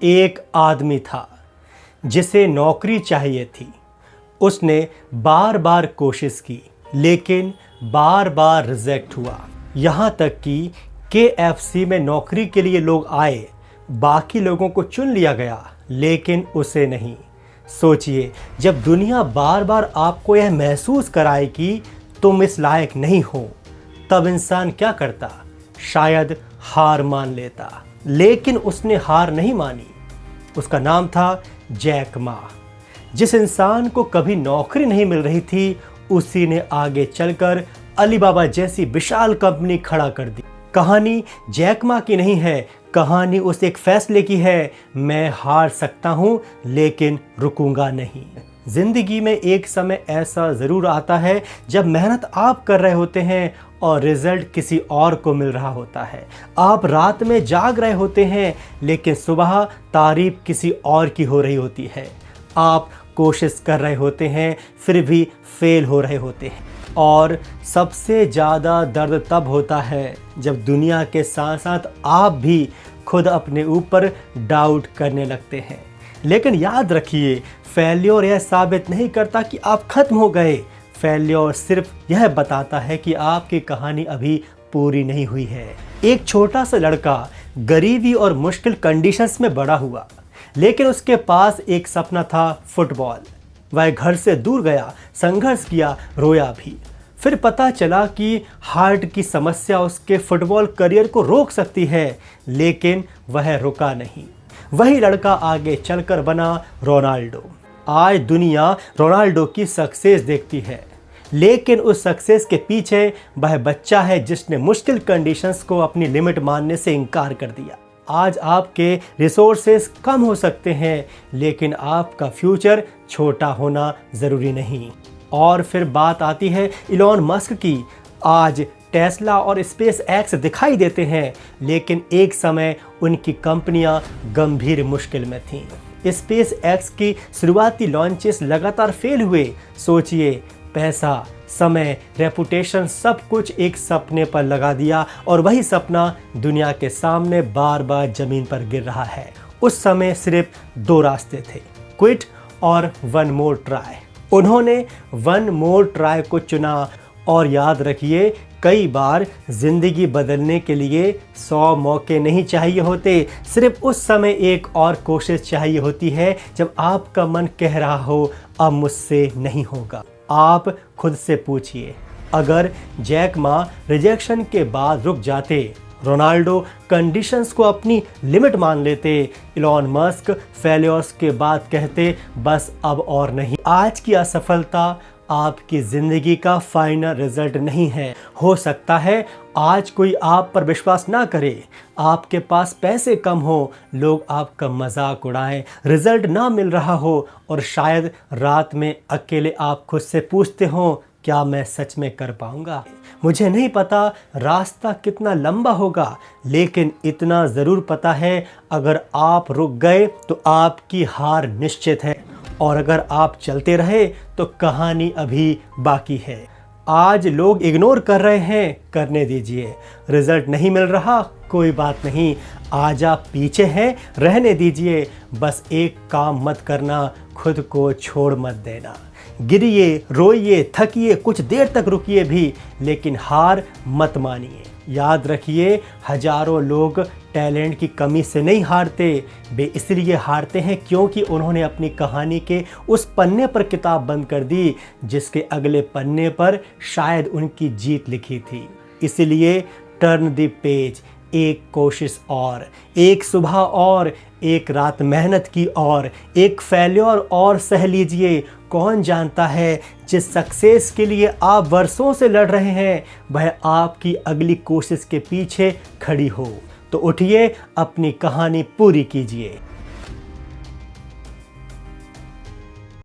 एक आदमी था जिसे नौकरी चाहिए थी। उसने बार बार कोशिश की लेकिन बार बार रिजेक्ट हुआ। यहाँ तक कि KFC में नौकरी के लिए लोग आए, बाकी लोगों को चुन लिया गया लेकिन उसे नहीं। सोचिए, जब दुनिया बार बार आपको यह महसूस कराए कि तुम इस लायक नहीं हो, तब इंसान क्या करता? शायद हार मान लेता। लेकिन उसने हार नहीं मानी। उसका नाम था जैक मा। जिस इंसान को कभी नौकरी नहीं मिल रही थी, उसी ने आगे चलकर अलीबाबा जैसी विशाल कंपनी खड़ा कर दी। कहानी जैक मा की नहीं है, कहानी उस एक फैसले की है, मैं हार सकता हूं लेकिन रुकूंगा नहीं। जिंदगी में एक समय ऐसा जरूर आता है जब मेहनत आप कर रहे होते हैं और रिजल्ट किसी और को मिल रहा होता है। आप रात में जाग रहे होते हैं लेकिन सुबह तारीफ किसी और की हो रही होती है। आप कोशिश कर रहे होते हैं फिर भी फेल हो रहे होते हैं। और सबसे ज़्यादा दर्द तब होता है जब दुनिया के साथ साथ आप भी खुद अपने ऊपर डाउट करने लगते हैं। लेकिन याद रखिए, फेल्योर यह साबित नहीं करता कि आप खत्म हो गए। फेल्योर सिर्फ यह बताता है कि आपकी कहानी अभी पूरी नहीं हुई है। एक छोटा सा लड़का गरीबी और मुश्किल कंडीशंस में बड़ा हुआ, लेकिन उसके पास एक सपना था, फुटबॉल। वह घर से दूर गया, संघर्ष किया, रोया भी। फिर पता चला कि हार्ट की समस्या उसके फुटबॉल करियर को रोक सकती है, लेकिन वह रुका नहीं। वही लड़का आगे चलकर बना रोनाल्डो। आज दुनिया रोनाल्डो की सक्सेस देखती है, लेकिन उस सक्सेस के पीछे वह बच्चा है जिसने मुश्किल कंडीशंस को अपनी लिमिट मानने से इनकार कर दिया। आज आपके रिसोर्सेस कम हो सकते हैं, लेकिन आपका फ्यूचर छोटा होना ज़रूरी नहीं। और फिर बात आती है इलॉन मस्क की। आज टेस्ला और स्पेस एक्स दिखाई देते हैं, लेकिन एक समय उनकी कंपनियां गंभीर मुश्किल में थीं। स्पेस एक्स की शुरुआती लॉन्चेस लगातार फेल हुए। सोचिए, पैसा, समय, रेपुटेशन सब कुछ एक सपने पर लगा दिया और वही सपना दुनिया के सामने बार बार ज़मीन पर गिर रहा है। उस समय सिर्फ दो रास्ते थे, क्विट और वन मोर ट्राई। उन्होंने वन मोर ट्राई को चुना। और याद रखिए, कई बार ज़िंदगी बदलने के लिए 100 मौके नहीं चाहिए होते, सिर्फ उस समय एक और कोशिश चाहिए होती है जब आपका मन कह रहा हो अब मुझसे नहीं होगा। आप खुद से पूछिए, अगर जैक मा रिजेक्शन के बाद रुक जाते, रोनाल्डो कंडीशंस को अपनी लिमिट मान लेते, इलॉन मस्क फेलियर्स के बाद कहते बस अब और नहीं। आज की असफलता आपकी ज़िंदगी का फाइनल रिजल्ट नहीं है। हो सकता है आज कोई आप पर विश्वास ना करे, आपके पास पैसे कम हो, लोग आपका मजाक उड़ाएं, रिजल्ट ना मिल रहा हो, और शायद रात में अकेले आप खुद से पूछते हो, क्या मैं सच में कर पाऊंगा? मुझे नहीं पता रास्ता कितना लंबा होगा, लेकिन इतना ज़रूर पता है, अगर आप रुक गए तो आपकी हार निश्चित है, और अगर आप चलते रहे तो कहानी अभी बाकी है। आज लोग इग्नोर कर रहे हैं, करने दीजिए। रिजल्ट नहीं मिल रहा, कोई बात नहीं, आज आप पीछे हैं, रहने दीजिए। बस एक काम मत करना, खुद को छोड़ मत देना। गिरिए, रोइए, थकिए, कुछ देर तक रुकिए भी, लेकिन हार मत मानिए। याद रखिए, हजारों लोग टैलेंट की कमी से नहीं हारते, वे इसलिए हारते हैं क्योंकि उन्होंने अपनी कहानी के उस पन्ने पर किताब बंद कर दी जिसके अगले पन्ने पर शायद उनकी जीत लिखी थी। इसलिए टर्न द पेज, एक कोशिश और, एक सुबह और, एक रात मेहनत की और, एक फेल्योर और सह लीजिए। कौन जानता है, जिस सक्सेस के लिए आप वर्षों से लड़ रहे हैं, वह आपकी अगली कोशिश के पीछे खड़ी हो। तो उठिए, अपनी कहानी पूरी कीजिए।